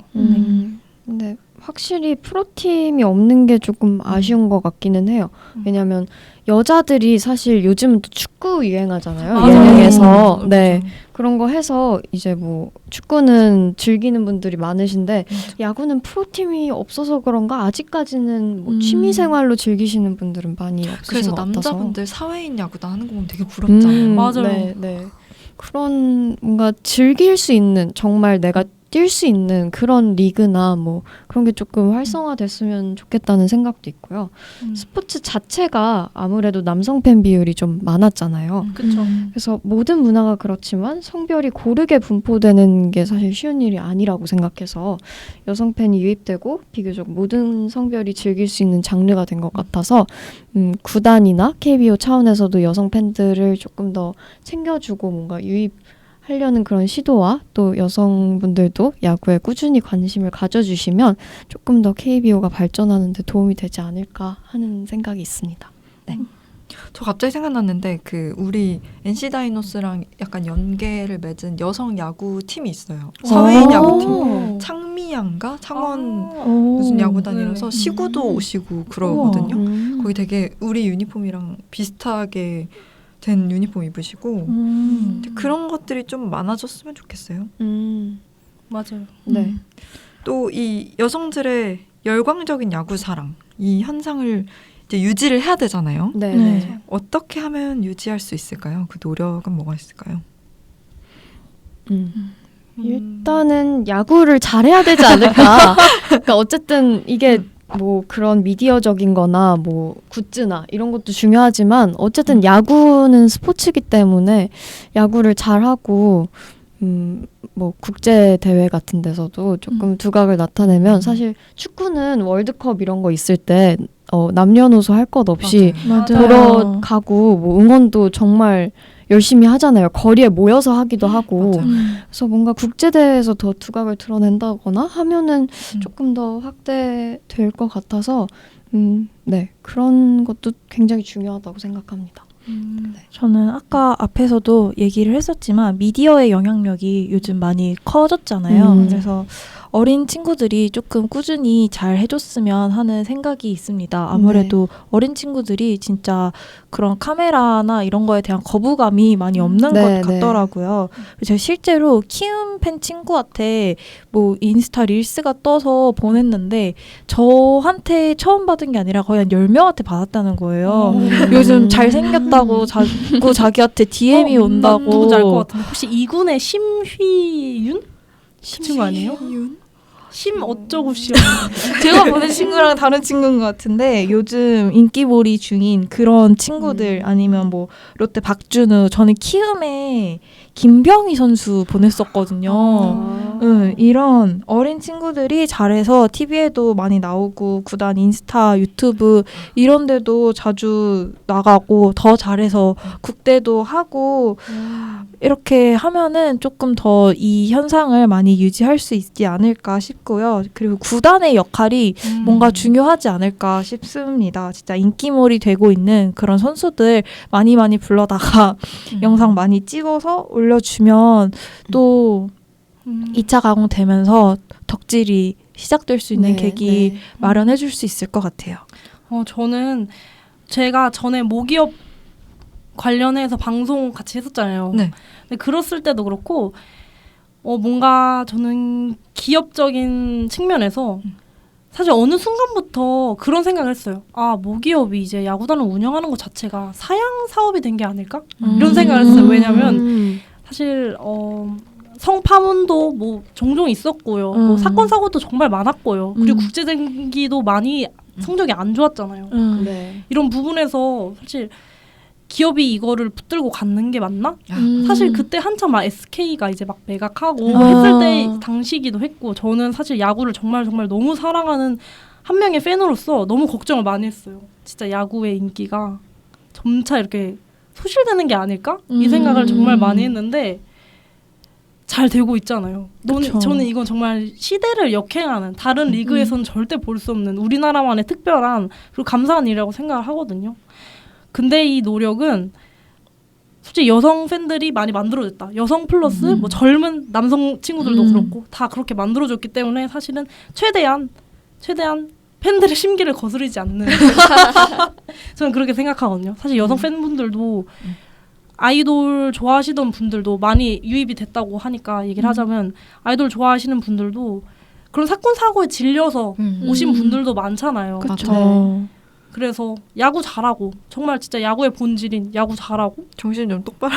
근데 확실히 프로팀이 없는 게 조금 아쉬운 것 같기는 해요. 왜냐하면 여자들이 사실 요즘은 또 축구 유행하잖아요. 맞아요. 예능에서. 네. 그런 거 해서 이제 뭐 축구는 즐기는 분들이 많으신데 야구는 프로팀이 없어서 그런가 아직까지는 뭐 취미 생활로 즐기시는 분들은 많이 없으신 그래서 것 같아서. 남자분들 사회인 야구단 하는 거 보면 되게 부럽잖아요. 맞아요. 네, 네. 그런 뭔가 즐길 수 있는 정말 내가 뛸 수 있는 그런 리그나 뭐 그런 게 조금 활성화됐으면 좋겠다는 생각도 있고요. 스포츠 자체가 아무래도 남성 팬 비율이 좀 많았잖아요. 그렇죠. 그래서 모든 문화가 그렇지만 성별이 고르게 분포되는 게 사실 쉬운 일이 아니라고 생각해서 여성 팬이 유입되고 비교적 모든 성별이 즐길 수 있는 장르가 된 것 같아서 구단이나 KBO 차원에서도 여성 팬들을 조금 더 챙겨주고 뭔가 하려는 그런 시도와 또 여성분들도 야구에 꾸준히 관심을 가져주시면 조금 더 KBO가 발전하는 데 도움이 되지 않을까 하는 생각이 있습니다. 네. 저 갑자기 생각났는데 그 우리 NC 다이노스랑 약간 연계를 맺은 여성 야구 팀이 있어요. 사회인 야구팀. 창미양가 창원 무슨 야구단이라서 네. 시구도 오시고 그러거든요. 음. 거기 되게 우리 유니폼이랑 비슷하게 된 유니폼 입으시고 근데 그런 것들이 좀 많아졌으면 좋겠어요. 맞아요. 네. 또 이 여성들의 열광적인 야구 사랑 이 현상을 이제 유지를 해야 되잖아요. 네. 네. 네. 어떻게 하면 유지할 수 있을까요? 그 노력은 뭐가 있을까요? 일단은 야구를 잘해야 되지 않을까. 그러니까 어쨌든 이게 뭐 그런 미디어적인 거나 뭐 굿즈나 이런 것도 중요하지만 어쨌든 야구는 스포츠이기 때문에 야구를 잘하고 뭐 국제 대회 같은 데서도 조금 두각을 나타내면 사실 축구는 월드컵 이런 거 있을 때 남녀노소 할 것 없이 맞아요. 보러 가고 뭐 응원도 정말 열심히 하잖아요. 거리에 모여서 하기도 하고. 맞아요. 그래서 뭔가 국제대회에서 더 두각을 드러낸다거나 하면은 조금 더 확대될 것 같아서 네, 그런 것도 굉장히 중요하다고 생각합니다. 저는 아까 앞에서도 얘기를 했었지만 미디어의 영향력이 요즘 많이 커졌잖아요. 그래서 어린 친구들이 조금 꾸준히 잘 해줬으면 하는 생각이 있습니다. 아무래도 어린 친구들이 진짜 그런 카메라나 이런 거에 대한 거부감이 많이 없는 네, 것 같더라고요. 제가 실제로 키움 팬 친구한테 뭐 인스타 릴스가 떠서 보냈는데 저한테 처음 받은 게 아니라 거의 한 10명한테 받았다는 거예요. 요즘 잘생겼다고 자꾸 자기한테 DM이 온다고. 누군지 알 것 같은데 혹시 2군의 심휘윤? 그 친구 아니에요? 심 어쩌고 씨. 제가 보낸 친구랑 다른 친구인 것 같은데 요즘 인기몰이 중인 그런 친구들 아니면 뭐 롯데 박준우 저는 키움에 김병희 선수 보냈었거든요. 이런 어린 친구들이 잘해서 TV에도 많이 나오고 구단 인스타 유튜브 이런 데도 자주 나가고 더 잘해서 국대도 하고 이렇게 하면은 조금 더 이 현상을 많이 유지할 수 있지 않을까 싶고요. 그리고 구단의 역할이 뭔가 중요하지 않을까 싶습니다. 진짜 인기몰이 되고 있는 그런 선수들 많이 불러다가 영상 많이 찍어서 올려주면 또 2차 가공되면서 덕질이 시작될 수 있는 계기 마련해 줄 수 있을 것 같아요. 저는 제가 전에 모기업 관련해서 방송 같이 했었잖아요. 네. 근데 그랬을 때도 그렇고 뭔가 저는 기업적인 측면에서 사실 어느 순간부터 그런 생각을 했어요. 아, 모기업이 이제 야구단을 운영하는 것 자체가 사양 사업이 된 게 아닐까? 이런 생각을 했어요. 왜냐면 사실 성파문도 뭐 종종 있었고요. 뭐 사건 사고도 정말 많았고요. 그리고 국제쟁기도 많이 성적이 안 좋았잖아요. 네. 이런 부분에서 사실 기업이 이거를 붙들고 갖는 게 맞나? 사실 그때 한참 막 SK가 이제 막 매각하고 했을 때 당시기도 했고 저는 사실 야구를 정말 너무 사랑하는 한 명의 팬으로서 너무 걱정을 많이 했어요. 진짜 야구의 인기가 점차 이렇게 소실되는 게 아닐까? 이 생각을 정말 많이 했는데 잘 되고 있잖아요. 저는 이건 정말 시대를 역행하는 다른 리그에서는 절대 볼 수 없는 우리나라만의 특별한 그리고 감사한 일이라고 생각을 하거든요. 근데 이 노력은 솔직히 여성 팬들이 많이 만들어줬다. 여성 플러스 뭐 젊은 남성 친구들도 그렇고 다 그렇게 만들어줬기 때문에 사실은 최대한 팬들의 심기를 거스르지 않는 저는 그렇게 생각하거든요. 사실 여성 팬분들도 아이돌 좋아하시던 분들도 많이 유입이 됐다고 하니까 얘기를 하자면 아이돌 좋아하시는 분들도 그런 사건 사고에 질려서 오신 분들도 많잖아요. 그렇죠. 그래서 야구 잘하고 정말 진짜 야구의 본질인 야구 잘하고 정신 좀 똑바로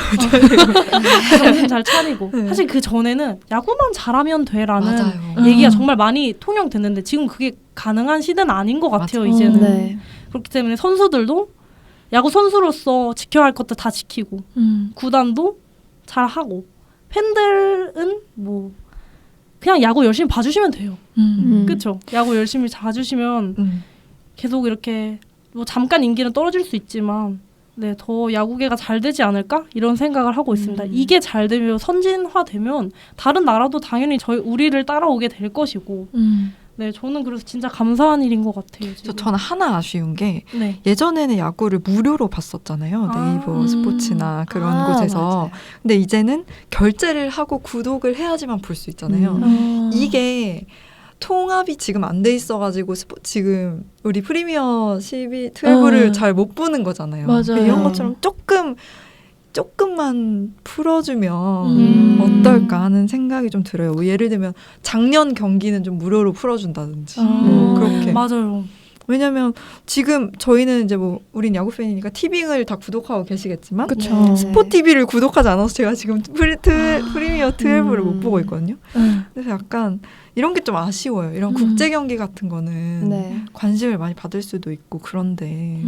정신 잘 차리고 사실 그 전에는 야구만 잘하면 돼라는 맞아요. 얘기가 정말 많이 통용됐는데 지금 그게 가능한 시대는 아닌 것 같아요. 이제는 네. 그렇기 때문에 선수들도 야구 선수로서 지켜야 할 것들 다 지키고 구단도 잘하고 팬들은 뭐 그냥 야구 열심히 봐주시면 돼요. 그렇죠? 야구 열심히 봐주시면 계속 이렇게 뭐 잠깐 인기는 떨어질 수 있지만 네, 더 야구계가 잘 되지 않을까? 이런 생각을 하고 있습니다. 이게 잘 되면 선진화되면 다른 나라도 당연히 우리를 따라오게 될 것이고 네, 저는 그래서 진짜 감사한 일인 것 같아요. 지금. 저는 하나 아쉬운 게 네. 예전에는 야구를 무료로 봤었잖아요. 네이버 스포츠나 그런 곳에서. 맞아요. 근데 이제는 결제를 하고 구독을 해야지만 볼 수 있잖아요. 이게 통합이 지금 안 돼 있어가지고 지금 우리 프리미어 12를 잘 못 보는 거잖아요. 맞아요. 이런 것처럼 조금만 풀어주면 어떨까 하는 생각이 좀 들어요. 뭐 예를 들면 작년 경기는 좀 무료로 풀어준다든지 뭐 그렇게. 맞아요. 왜냐면 지금 저희는 이제 뭐 우린 야구 팬이니까 티빙을 다 구독하고 계시겠지만 그쵸. 스포 TV를 구독하지 않아서 제가 지금 프리미어 12를 못 보고 있거든요. 그래서 약간 이런 게 좀 아쉬워요. 이런 국제 경기 같은 거는 네. 관심을 많이 받을 수도 있고 그런데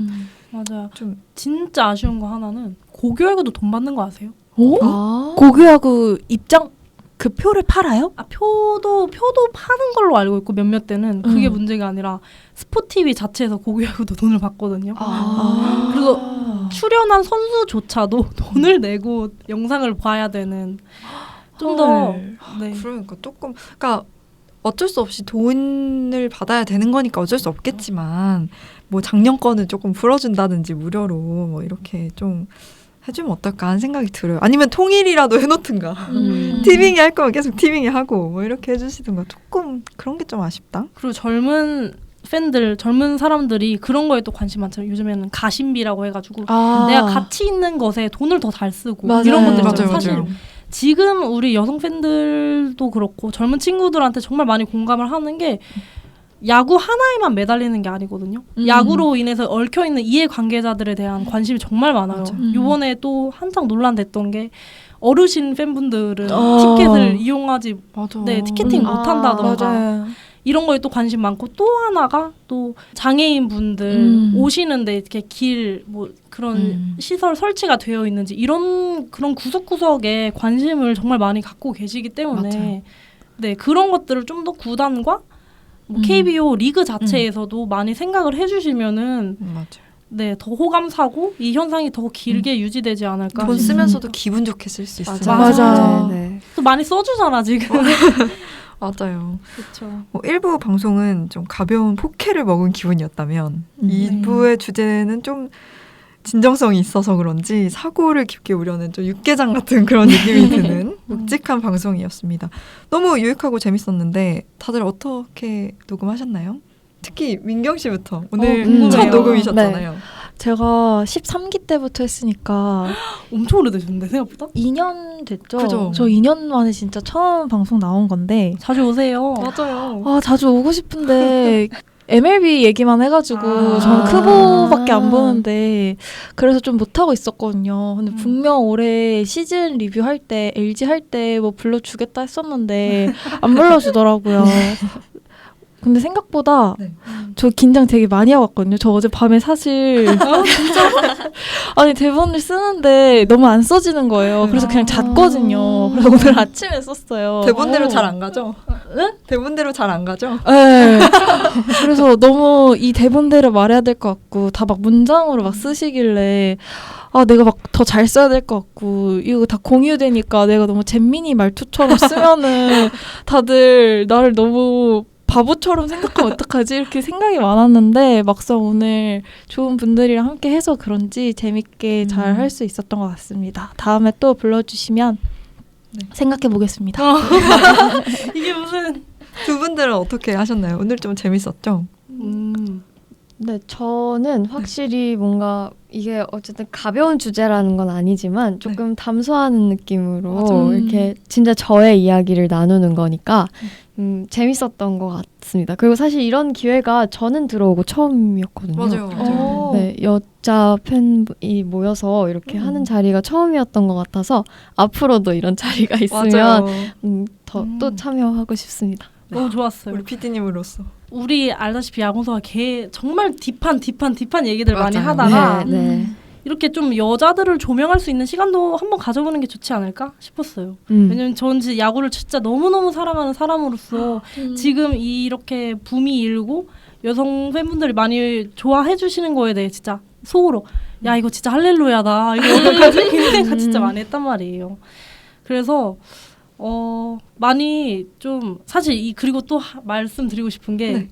맞아요. 좀 진짜 아쉬운 거 하나는 고교야구도 돈 받는 거 아세요? 오? 아. 고교야구 입장 그 표를 팔아요? 아, 표도 파는 걸로 알고 있고 몇몇 때는 그게 문제가 아니라 스포티비 자체에서 고교야구도 돈을 받거든요. 그리고 출연한 선수조차도 돈을 내고 영상을 봐야 되는 좀 더 네. 그러니까 조금 그러니까 어쩔 수 없이 돈을 받아야 되는 거니까 어쩔 수 없겠지만 뭐 작년 거는 조금 풀어준다든지 무료로 뭐 이렇게 좀 해주면 어떨까 하는 생각이 들어요. 아니면 통일이라도 해놓든가. 티빙이 할 거면 계속 티빙이 하고 뭐 이렇게 해주시든가. 조금 그런 게 좀 아쉽다. 그리고 젊은 사람들이 그런 거에 또 관심 많잖아요. 요즘에는 가심비라고 해가지고 내가 가치 있는 것에 돈을 더 잘 쓰고 맞아요. 이런 것들 있잖아요. 맞아요, 사실 맞아요. 지금 우리 여성 팬들도 그렇고 젊은 친구들한테 정말 많이 공감을 하는 게 야구 하나에만 매달리는 게 아니거든요. 야구로 인해서 얽혀있는 이해관계자들에 대한 관심이 정말 많아요. 이번에 또 한창 논란됐던 게 어르신 팬분들은 티켓을 이용하지 네, 티켓팅 못한다던가 맞아요. 이런 거에 또 관심 많고 또 하나가 또 장애인 분들 오시는데 이렇게 길 뭐 그런 시설 설치가 되어 있는지 이런 그런 구석구석에 관심을 정말 많이 갖고 계시기 때문에 맞아요. 네 그런 것들을 좀 더 구단과 뭐 KBO 리그 자체에서도 많이 생각을 해주시면은 맞아요. 네 더 호감 사고 이 현상이 더 길게 유지되지 않을까. 돈 쓰면서도 기분 좋게 쓸 수 있어요. 맞아. 네. 또 많이 써주잖아 지금. 맞아요. 그렇죠. 뭐 1부 방송은 좀 가벼운 포케를 먹은 기분이었다면 2부의 주제는 좀 진정성이 있어서 그런지 사고를 깊게 우려는 좀 육개장 같은 그런 느낌이 드는 묵직한 방송이었습니다. 너무 유익하고 재밌었는데 다들 어떻게 녹음하셨나요? 특히 민경 씨부터 오늘 궁금해요. 첫 녹음이셨잖아요. 제가 13기 때부터 했으니까 엄청 오래되셨는데 생각보다. 2년 됐죠? 그죠. 저 2년 만에 진짜 처음 방송 나온 건데 자주 오세요. 맞아요. 자주 오고 싶은데 MLB 얘기만 해가지고 아. 저는 크보밖에 안 보는데 그래서 좀 못하고 있었거든요. 근데 분명 올해 시즌 리뷰할 때 LG 할 때 뭐 불러주겠다 했었는데 안 불러주더라고요. 근데 생각보다 네. 저 긴장 되게 많이 하고 왔거든요. 저 어제 밤에 사실 아니 대본을 쓰는데 너무 안 써지는 거예요. 그래서 그냥 잤거든요. 그래서 오늘 아침에 썼어요. 대본대로 잘 안 가죠? 네? 대본대로 잘 안 가죠? 네. 그래서 너무 이 대본대로 말해야 될 것 같고 다 막 문장으로 막 쓰시길래 내가 막 더 잘 써야 될 것 같고 이거 다 공유되니까 내가 너무 잼민이 말투처럼 쓰면은 다들 나를 너무 바보처럼 생각하면 어떡하지? 이렇게 생각이 많았는데 막상 오늘 좋은 분들이랑 함께 해서 그런지 재밌게 잘 할 수 있었던 것 같습니다. 다음에 또 불러주시면 생각해 보겠습니다. 이게 무슨 두 분들은 어떻게 하셨나요? 오늘 좀 재밌었죠? 네, 저는 확실히 뭔가 이게 어쨌든 가벼운 주제라는 건 아니지만 조금 담소하는 느낌으로 이렇게 진짜 저의 이야기를 나누는 거니까 재밌었던 것 같습니다. 그리고 사실 이런 기회가 저는 들어오고 처음이었거든요. 맞아요. 네, 여자 팬이 모여서 이렇게 하는 자리가 처음이었던 것 같아서 앞으로도 이런 자리가 있으면 또 참여하고 싶습니다. 너무 좋았어요. 우리 PD님으로서. 우리 알다시피 야구소가 정말 딥한 얘기들 많이 맞아요. 하다가 네. 이렇게 좀 여자들을 조명할 수 있는 시간도 한번 가져보는 게 좋지 않을까 싶었어요. 왜냐면 저는 진짜 야구를 진짜 너무너무 사랑하는 사람으로서 지금 이렇게 붐이 일고 여성 팬분들이 많이 좋아해 주시는 거에 대해 진짜 속으로 야 이거 진짜 할렐루야다. 이거 어떡하지? 이 생각 진짜 많이 했단 말이에요. 그래서 많이 좀 사실 그리고 또 말씀드리고 싶은 게 네.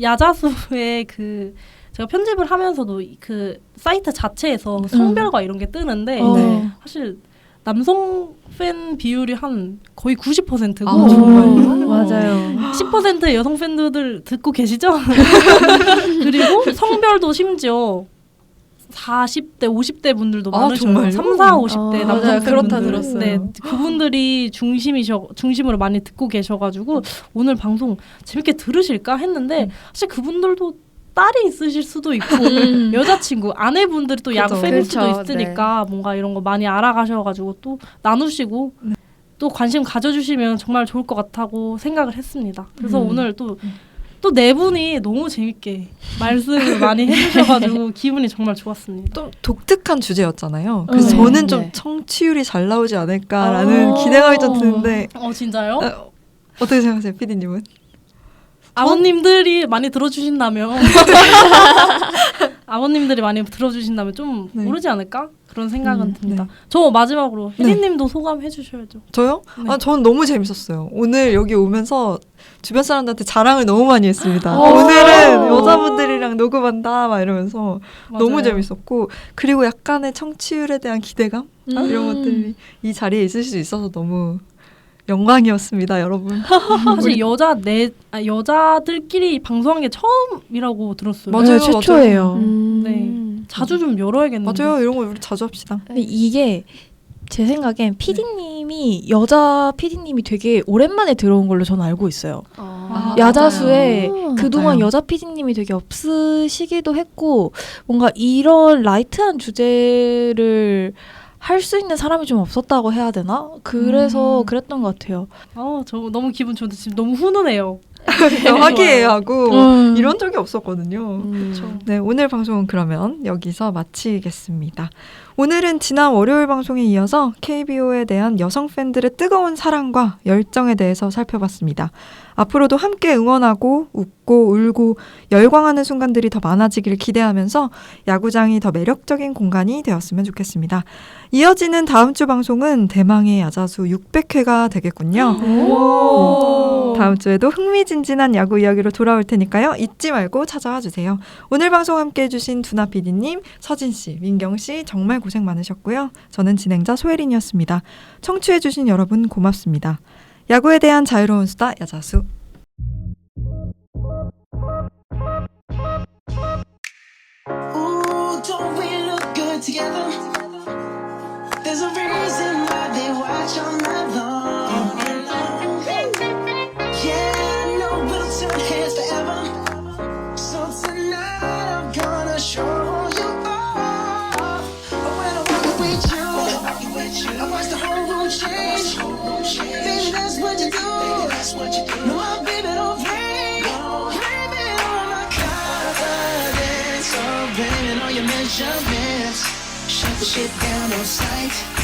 야자수의 제가 편집을 하면서도 그 사이트 자체에서 성별과 이런 게 뜨는데 네. 사실 남성 팬 비율이 한 거의 90%고 아, 정말요? 맞아요. 10%의 여성 팬들 듣고 계시죠? 그리고 성별도 심지어 40대, 50대 분들도 아, 많으셔요. 정말요? 3, 4, 50대 남성 맞아요. 그렇다 팬분들. 들었어요. 네, 그분들이 중심으로 많이 듣고 계셔가지고 오늘 방송 재밌게 들으실까 했는데 사실 그분들도 딸이 있으실 수도 있고 여자친구, 아내분들이 또 야구 그죠. 팬일 수도 그렇죠. 있으니까 뭔가 이런 거 많이 알아가셔가지고 또 나누시고 또 관심 가져주시면 정말 좋을 것 같다고 생각을 했습니다. 그래서 오늘 또 네 분이 너무 재밌게 말씀을 많이 해주셔가지고 기분이 정말 좋았습니다. 좀 독특한 주제였잖아요. 그래서 네. 저는 좀 네. 청취율이 잘 나오지 않을까라는 기대감이 좀 드는데 진짜요? 어떻게 생각하세요, PD님은? 아버님들이 많이 들어주신다면 아버님들이 많이 들어주신다면 좀 네. 오르지 않을까? 그런 생각은 듭니다. 네. 저 마지막으로 네. 혜리님도 소감해 주셔야죠. 저요? 네. 저는 너무 재밌었어요. 오늘 여기 오면서 주변 사람들한테 자랑을 너무 많이 했습니다. 오. 오늘은 여자분들이랑 녹음한다 막 이러면서 너무 맞아요. 재밌었고 그리고 약간의 청취율에 대한 기대감 이런 것들이 이 자리에 있을 수 있어서 너무 영광이었습니다, 여러분. 사실 여자들끼리 방송한 게 처음이라고 들었어요. 맞아요, 네, 최초예요. 네. 자주 좀 열어야겠는데. 맞아요. 이런 거 우리 자주 합시다. 근데 이게 제 생각엔 PD님이 여자 PD님이 되게 오랜만에 들어온 걸로 저는 알고 있어요. 아, 야자수에 맞아요. 그동안 맞아요. 여자 PD님이 되게 없으시기도 했고 뭔가 이런 라이트한 주제를 할 수 있는 사람이 좀 없었다고 해야 되나? 그래서 그랬던 것 같아요. 저 너무 기분 좋은데 지금 너무 훈훈해요. 화기애애하고 음. 이런 적이 없었거든요. 그렇죠. 네, 오늘 방송은 그러면 여기서 마치겠습니다. 오늘은 지난 월요일 방송에 이어서 KBO에 대한 여성 팬들의 뜨거운 사랑과 열정에 대해서 살펴봤습니다. 앞으로도 함께 응원하고 웃고 울고 열광하는 순간들이 더 많아지길 기대하면서 야구장이 더 매력적인 공간이 되었으면 좋겠습니다. 이어지는 다음 주 방송은 대망의 야자수 600회가 되겠군요. 다음 주에도 흥미진진한 야구 이야기로 돌아올 테니까요. 잊지 말고 찾아와 주세요. 오늘 방송 함께해 주신 두나 PD님, 서진씨, 민경씨 정말 고생 많으셨고요. 저는 진행자 소혜린이었습니다. 청취해 주신 여러분 고맙습니다. 야구에 대한 자유로운 수다 야자수. Ooh, don't we look good together? There's a reason why they watch all night long. Yeah, I know we'll turn heads forever. So tonight I'm gonna show you all. When I walk with you, I watch the whole room change. Baby, that's what you do. No, my baby don't play. Blame it on my confidence. Oh, blame it on your measurements. Shut the shit down on sight.